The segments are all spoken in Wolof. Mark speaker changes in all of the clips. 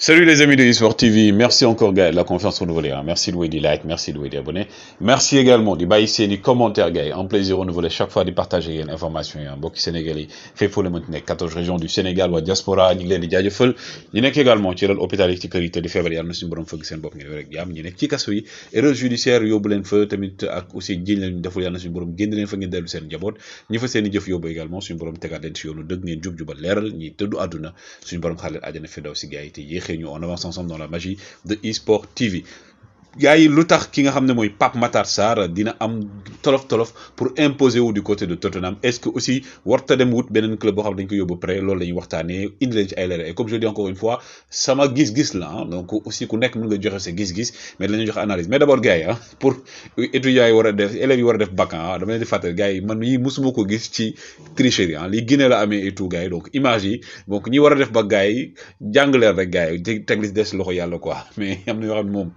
Speaker 1: Salut les amis de eSport TV, merci encore gars de la confiance renouvelée, hein. Merci de louer des likes, merci de louer des abonnés. Merci également de baisser les commentaires gars, un plaisir renouvelé chaque fois de partager une information hein. Mbokki Sénégalais fait pour le maintenir 14 régions du Sénégal ou diaspora ñu ngi leen di jaajëfal ñu nekk également ci lal hôpital yi ci kër yi te di feebar yàlla na suñu borom fëgg seen bopp ngeen rek jàmm ñu nekk ci kaso yi erreur judiciaire yóbbu leen fa tamit ak aussi jiñ leen deful yàlla na suñu borom génn leen fa ngeen dellu seen njaboot ñi fa seen i jëf yóbbu également suñu borom tegaat leen ci yoonu dëgg ngeen jub-jubal leeral ñi tëddu àdduna suñu borom xaar leen àjjana fi daw si gars yi te yéexee ñu on avance ensemble dans la magie de eSport TV. gars yi lu tax ki nga xam ne mooy Pape Matar Sarr dina am tolof pour imposer wu du côté de Tottenham est-ce que aussi warta dem wut beneen club boo xam ne dañ ko yóbbu prêt loolu la ñuy waxtaanee indi leen ci ay leeral et comme je dis encore une fois sama gis-gis la donc aussi ku nekk mën nga joxe sa gis-gis mais dinañu joxe analyse mais d'abord gars yi pour étudiants yi war a def élèves yi war a def bac dama leen di fàttali gars yi man yi musuma ko gis ci tricherie li Guinée la amee et tout gars yi donc image yi donc ñi war a def bac gars yi jàng leen rek gars yi teg li des loxo yàlla quoi mais am na yoo xam ne moom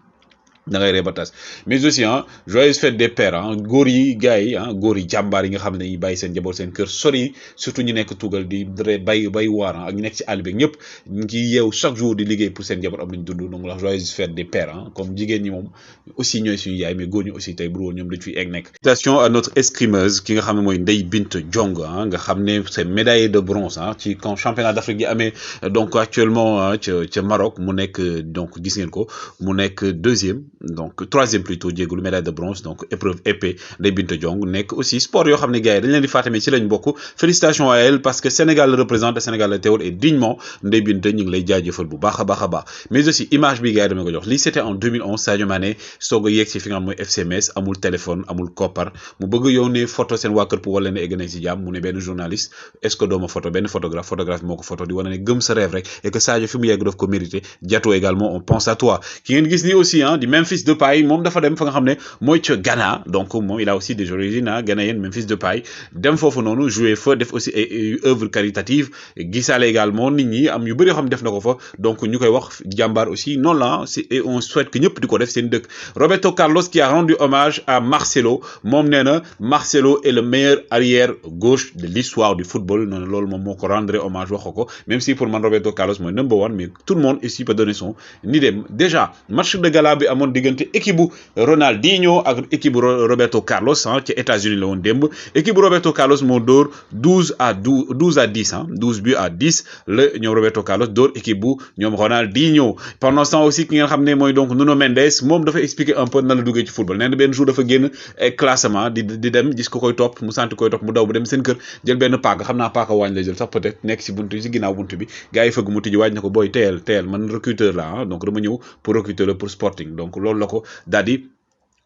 Speaker 1: da ngay ree ba tas mais aussi joyeuse fête des pères góor yi gars yi góor yi jàmbaar yi nga xam ne dañuy bàyyi seen njaboot seen kër sori surtout ñu nekk tugal di bay waar ak ñu nekk ci àll bi ñëpp ñu ngi yeew chaque jour di liggéey pour seen njaboot am nañ dund donc la joyeuse fête des pères comme jigéen ñi moom aussi ñooy suñu yaay mais góor ñi aussi tey bu woon ñoom dañ fiy egg nekk. Félicitations à notre escrimeuse ki nga xam ne mooy Ndeye Bint Diong nga xam ne c'est médaillé de bronze ci championnat d'Afrique yi amee donc actuellement ca Maroc mu nekk donc gis ngeen ko mu nekk deuxième. Donc troisième plutôt jégalu médaille de bronze donc épreuve épée Ndeye Bint Diong nekk aussi sport yoo xam ne gars yi dañ leen di fàttali ci lañ bokk félicitations à elle parce que Sénégal la représente Sénégal la teewal et dignement Ndeye Bint ñu ngi lay jaajëfal bu baax a baax mais aussi image bi gars yi dama ko jox lii c'était en 2011 Sadio Mané soog a yegg ci fi nga xam mooy FC Metz amul téléphone amul koppar mu bëgg yónnee photo seen waa kër pour wala ne egg nañ ci jàmm mu ne benn journaliste est-ce que dooma photo benn photographe moo ko photo di wane ne gëm sa rêve rek et que Sadio fi mu yegg daf ko mérité Diato également on pense à toi ki ngeen gis ni aussi di Memphis Depay moom dafa dem fa nga xam ne mooy ca Ghana donc moom il a aussi des origines ghanéennes Memphis Depay dem foofu noonu jouer fa def aussi ay œuvre caritative gisaale également nit ñi am yu bëri yoo xam ne def na ko fa donc ñu koy wax jàmbaar aussi noonu la et on souhaite que ñëpp di ko def seen dëkk Roberto Carlos qui a rendu hommage à Marcelo moom nee na Marcelo est le meilleur arrière gauche de l'histoire du football noonu loolu moom moo ko rendre hommage wax ko même si pour man Roberto Carlos mooy number one mais tout le monde ici peut donner son idée déjà match de gala bi amoon diggante équipe bu Ronaldinho ak équipe Roberto Carlos ci États-Unis la woon démb équipe Roberto Carlos moo dóor 12 à 10 12 buts à 10 la ñoom Roberto Carlos dóor équipe bu ñoom Ronaldinho pendant ce temps aussi ki nga xam ne mooy donc Nuno Mendes moom dafa expliquer un peu nan la duggee ci football nee na benn jour dafa génn classement di dem gis ko koy topp mu sant koy topp mu daw bu dem seen kër jël benn paaka xam naa paaka waañ la jël sax peut-être nekk si buntu si ginnaaw buntu bi gars yi fëgg mu tijji waaj na ko booy teel man recruteur la donc dama ñëw pour recruter la pour Sporting donc loolu la ko daal di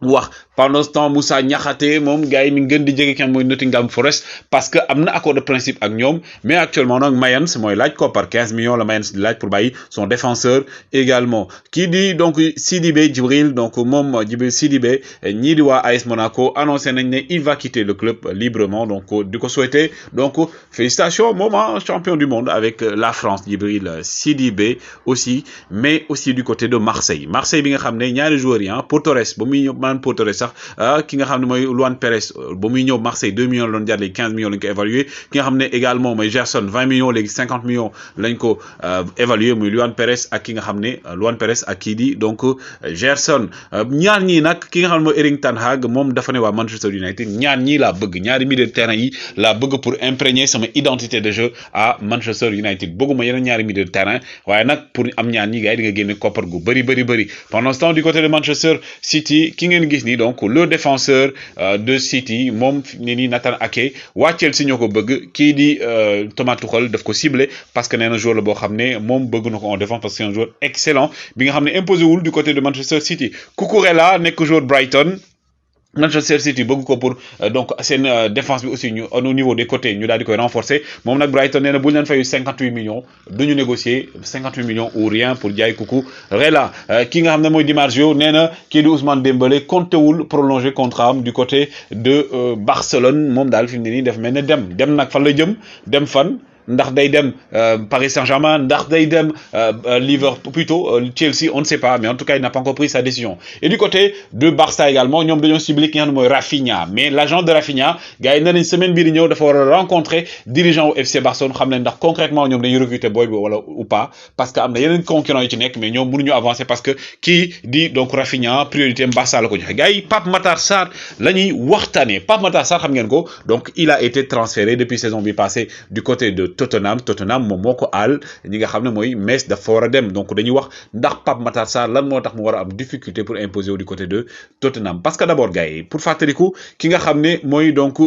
Speaker 1: wax pendant ce temps Moussa Niakhaté moom gars yi mi ngi gën di jege kan mooy Nottingham Forest parce que am na accord de principe ak ñoom mais actuellement nag Mayence mooy laaj ko par 15 millions la Mayence di laaj pour bàyyi son défenseur également kii di donc Sidibé Djibril donc moom Djibril Sidibé ñii di waa AS Monaco annoncé nañ ne il va quitter le club librement donc di ko souhaiter donc félicitations moom champion du monde avec la France Djibril Sidibé aussi mais aussi du côté de Marseille bi nga xam ne ñaari joueurs yi Pau Torres ba muy Pau Torres sax ki nga xam ne mooy Luan Pérez ba muy ñëw Marseille 2 millions la doon jar léegi 15 millions lañ ko évalué ki nga xam ne également mooy Gerson 20 millions léegi 50 millions lañ ko évalué muy Luan Pérez ak ki nga xam ne Luan Pérez ak kii di donc Gerson ñaar ñii nag ki nga xam ne mooy Erik ten Hag moom dafa ne waa Manchester United ñaar ñii laa bëgg ñaari milieu de terrain yi laa bëgg pour imprégner sama identité de jeu à Manchester United bëgguma yeneen ñaari milieu de terrain waaye nag pour am ñaar ñii gars yi di nga génne koppar gu bëri pendant ce temps du côté de Manchester City ngeen gis ni donc le défenseur de City moom ne ni Nathan Ake waa Chelsea ñoo ko bëgg kii di Thomas Tuchel daf ko ciblé parce que nee na joueur la boo xam ne moom bëgg na ko en défense parce que c'est un joueur excellent bi nga xam ne imposé wul du côté de Manchester City Cucurella nekk joueur Brighton Manchester City bëgg ko pour donc seen défense bi aussi ñu au niveau des côtés ñu daal di koy renforcer moom nag Brighton nee na bu ñu leen fayu 58 millions du ñu négocier 58 millions ou rien pour jaay Cucurella ki nga xam ne mooy Di Marzio nee na kii di Ousmane Dembélé compté wul prolonger contrat am du côté de Barcelone moom daal fi mu ne nii def mel ne dem nag fan la jëm dem fan. ndax day dem Paris Saint-Germain, ndax day dem Liverpool plutôt Chelsea, on ne sait pas, mais en tout cas il n'a pas encore pris sa décision. Et du côté de Barça également, ñom dañoo ciblé ki nga xam Rafinha, mais l'agent de Rafinha gars yi nee nañ semaine bii di ñëw dafa war a rencontrer dirigeant au FC Barcelone xam leen ndax concrètement ñom dañuy recruter boy bi wala ou pas, parce que am na yeneen concurrents yu ci nekk mais ñom mënuñu avancer parce que kii di donc Rafinha priorité Barça la ko joxe gars yi. Pape Matar Sarr la ñuy waxtaanee Pape Matar Sarr xam ngeen ko, donc il a été transféré depuis saison bi passée du côté de Tottenham moom moo ko aal ñi nga xam ne mooy Metz dafa war a dem, donc dañuy wax ndax Pape Matar Sarr lan moo tax mu war a am difficulté pour imposer du côté de Tottenham. Parce que d'abord gars yi pour fàttaliku ki nga xam ne mooy donc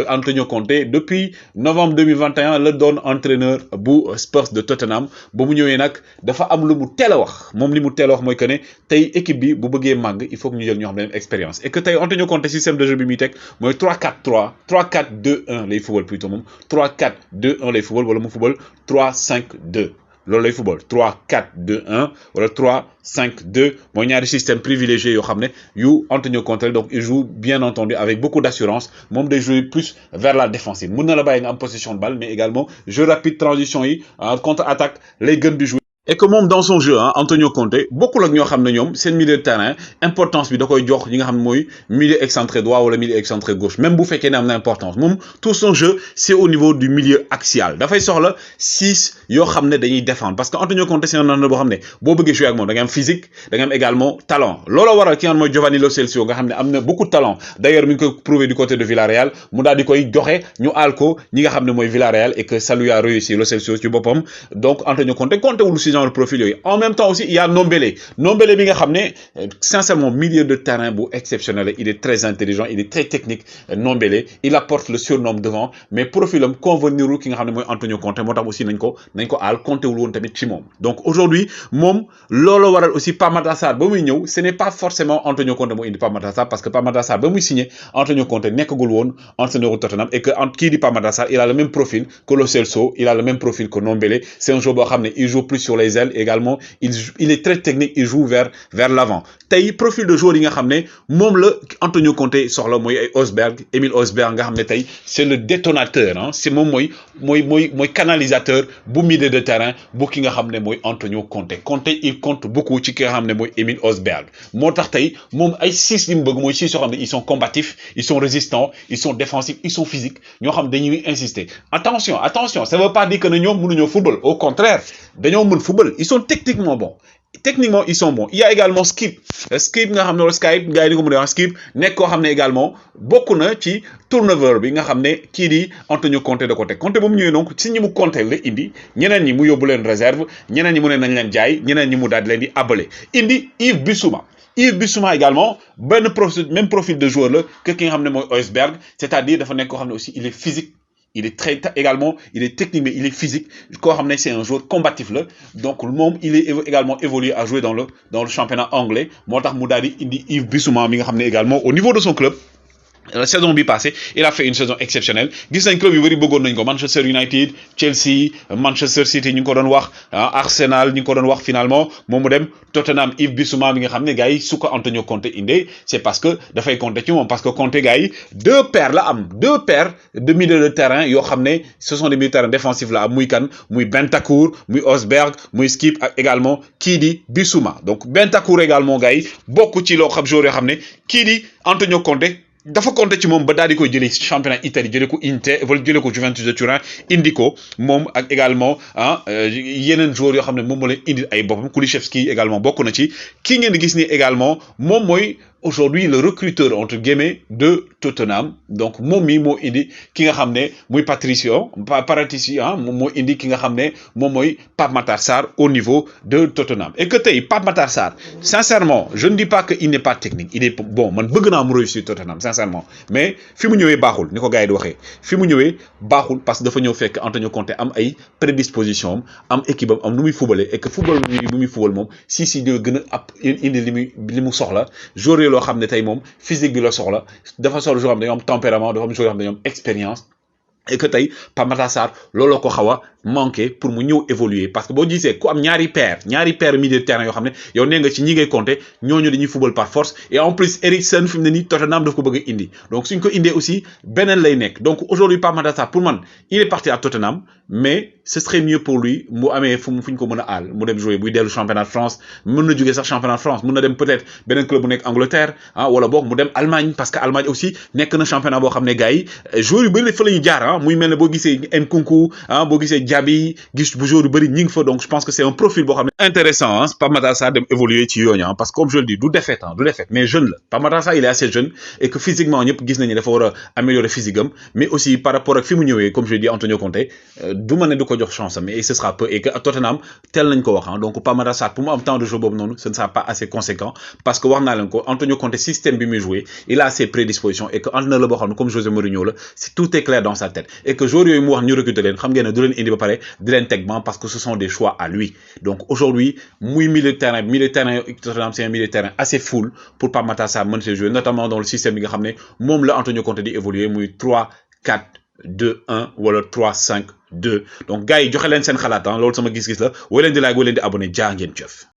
Speaker 1: Antonio Conte depuis novembre 2021 la doon entraîneur bu Spurs de Tottenham ba mu ñëwee nag dafa am lu mu teel a wax moom li mu teel a wax mooy que ne tey équipe bi bu bëggee màgg il faut que ñu jël ñoo xam ne expérience, et que tey Antonio Conte système de jeu bi muy teg mooy 3-4-3 3-4-2-1 lay football plutôt moom 3-4-2-1 lay football wala mu football 3-5-2 loolu lay football 3-4-2-1 wala 3-5-2 mooy ñaari système privilégié yoo xam ne yu Antonio Conte, donc il joue bien entendu avec beaucoup d'assurance, moom day jouer plus vers la défensive, mën na la bàyyi nga am possession de balle mais également jeu rapide, transition yi contre-attaque lay gën di jouer. Et que même dans son jeu Antonio Conte beaucoup la ñoo xam ne ñoom seen milieu de terrain importance bi da koy jox ñi nga xam ne mooy milieu excentré droit wala milieu excentré gauche, même bu fekkee ne am na importance moom tout son jeu c'est au niveau du milieu axial dafay soxla 6 yoo xam ne dañuy défendre, parce que Antonio Conte c'est un entraîneur boo xam ne boo bëggee jouer ak moom da nga am physique da nga am également talent. Looloo waral ki nga xam ne mooy Giovanni Lo Celso nga xam ne am na beaucoup de talent, d'ailleurs mi ngi koy prouver du côté de Villarreal mu daal di koy joxe ñu aal ko ñi nga xam ne mooy Villarreal, et que ça lui a réussi Lo Celso ci boppam. Donc Antonio Conte wul si le profil. En même temps aussi il y a Ndombele bi nga xamné sincèrement milieu de terrain bu exceptionnel, il est très intelligent, il est très technique. Ndombele il apporte le surnom devant, mais profilam convenirul ki nga xamné moy Antonio Conte, motax aussi nañ ko al compté wul won tamit ci mom. Donc aujourd'hui mom lolo waral aussi Pape Matar Sarr ba muy ñëw, ce n'est pas forcément Antonio Conte mo indi Pape Matar Sarr, parce que Pape Matar Sarr ba muy signé Antonio Conte nekkagul won entraîneur au Tottenham, et que qui dit Pape Matar Sarr il a le même profil que Lo Celso, il a le même profil que Ndombele. C'est un joueur boo xamné il joue plus sur les ailes, également il est très technique, il joue vers l'avant. Tay profil de joueur yi nga xamné mom la Antonio Conte soxla moy ay Osberg, Emile Osberg nga xamné tay c'est le détonateur c'est mom moy canalisateur bu milieu de terrain bu ki nga xamné moy Antonio Conte. Conte il compte beaucoup ci ki nga xamné moy Emile Osberg, motax tay mom ay 6 lim bëgg moy 6 yoo xamné ils sont combatifs, ils sont résistants, ils sont défensifs, ils sont physiques, ñoo xam dañuy insister. Attention, ça veut pas dire que ñoom mënuñoo football, au contraire dañoo mën football, ils sont techniquement bons. Techniquement ils sont bons. Il y a également Skip nga xam ne Skype gars yi di ko mën a wax Skip nekk koo xam ne également bokk na ci turnover bi nga xam ne kii di Antonio Conte da ko teg. Conte ba mu ñëwee donc si ñi mu Conte la indi ñeneen ñi mu yóbbu leen réserve, ñeneen ñi mu ne nañ leen jaay, ñeneen ñi mu daal di leen di abale indi Yves Bissouma également même profil de joueur là que ki nga xam ne mooy Højbjerg, c'est-à-dire dafa nekk koo xam ne aussi il est physique, il est très également, il est technique mais il est physique. C'est un joueur combatif là. Donc le monde il est également évolué à jouer dans le championnat anglais. Motax mu daldi indi Yves Bissouma mi nga xamné également au niveau de son club. La saison bi passée il a fait une saison exceptionnelle. Gis nañ club yu bari bëggoon nañ ko, Manchester United, Chelsea, Manchester City ñu ko doon wax, Arsenal ñu ko doon wax, finalement moom mu dem Tottenham. Yves Bissouma mi nga xamné gars yi su ko Antonio Conte indee c'est parce que dafay compter ci moom, parce que Conte gars yi deux paires de milieu de terrain yoo xamné ce sont des milieux de terrain défensifs là, muy kan muy Bentancur, muy Højbjerg, muy Skip ak également kii di Bissouma. Donc Bentancur également gars yi bokku ci loo xam joueur yoo xamné kii di Antonio Conte dafa compter ci mom ba daal di koy jëlee championnat Italie, jëlee ko Inter wala jëlee ko Juventus de Turin indi ko moom ak également yeneen joueurs yoo xam ne moom moo leen indi ay boppam. Kulusevski également bokk na ci. Ki ngeen di gis ni également moom mooy aujourd'hui le recruteur entre guillemets de Tottenham. Donc moom mi moo indi ki nga xam ne muy Patricio moom moo indi ki nga xam ne moom mooy Pape Matar Sarr au niveau de Tottenham. Et que tey Pape Matar Sarr sincèrement je ne dis pas que il n'est pas technique, il est bon, man bëgg naa mu réussir Tottenham sincèrement, mais fi mu ñëwee baaxul ni ko gars yi di waxee, fi mu ñëwee baaxul parce que dafa ñëw fekk Antonio Conte am ay prédisposition am équipe am nu muy footballé, et que football bi muy football moom si dina gën a indi li mu soxla joueur loo xam ne tey moom physique bi la soxla, dafa soxla joueur xam dañoo am tempérament, dafa am joueur xam dañoo am expérience. et que tay Pape Matar Sarr looloo ko xaw a manqué pour mu ñëw évoluer parce que boo gisee ku am ñaari paire milieu de terrain yoo xam ne yow nee nga ci ñi ngay compter ñooñu dañuy football par force et en plus Eriksen fi mu ne nii Tottenham daf ko bëgg a indi donc suñ ko indee aussi beneen lay nekk donc aujourd'hui Pape Matar Sarr pour man il est parti à Tottenham mais ce serait mieux pour lui mu amee fu ñu ko mën a aal mu dem jouer buy dellu championnat de France mën na jógee sax championnat de France mën na dem peut-être beneen club bu nekk Angleterre ah wala boog mu dem Allemagne parce que Allemagne aussi nekk na championnat boo xam ne gars yi joueurs yu bëri fa la ñu jaar ah muy mel ne boo gisee Nkunku ah boo gisee Diaby gis bu joueur yu bëri ñi ngi fa donc je pense que c'est un profil boo xam ne intéressant ah Pape Matar Sarr dem évoluer ci yooñu parce que comme je le dis du défaite ah du défaite mais jeune la Pape Matar Sarr il est assez jeune et que physiquement ñëpp gis nañu dafa war a améliorer physique am mais aussi par rapport ak fi mu ñëwee comme je le dis Antonio Conte du ma ne du ko jox chance mais ce sera peu et que Tottenham tel nañ ko wax ah donc Pape Matar Sarr pour mu am temps de jeu boobu noonu ce ne sera pas assez conséquent parce que wax naa leen ko Antonio Conte système bi muy jouer il a ses prédispositions et que entraîneur la boo xam ne comme José Mourinho la si tout est clair dans sa tête et que joueurs yooyu mu wax ñu recruter leen xam ngeen ne du leen indi ba pare di leen teg ban parce que ce sont des choix à lui donc aujourd'hui muy milieu de terrain Tottenham c'est un milieu de terrain assez full pour Pape Matar Sarr mën see jouer notamment dans le système bi nga xam ne moom la Antonio Conte di évoluer muy 3-4-2-1 wala 3-5-2 donc gars yi joxe leen seen xalaat ah loolu sama gis-gis la woo leen di like woo leen di abonné jaa ngeen jëf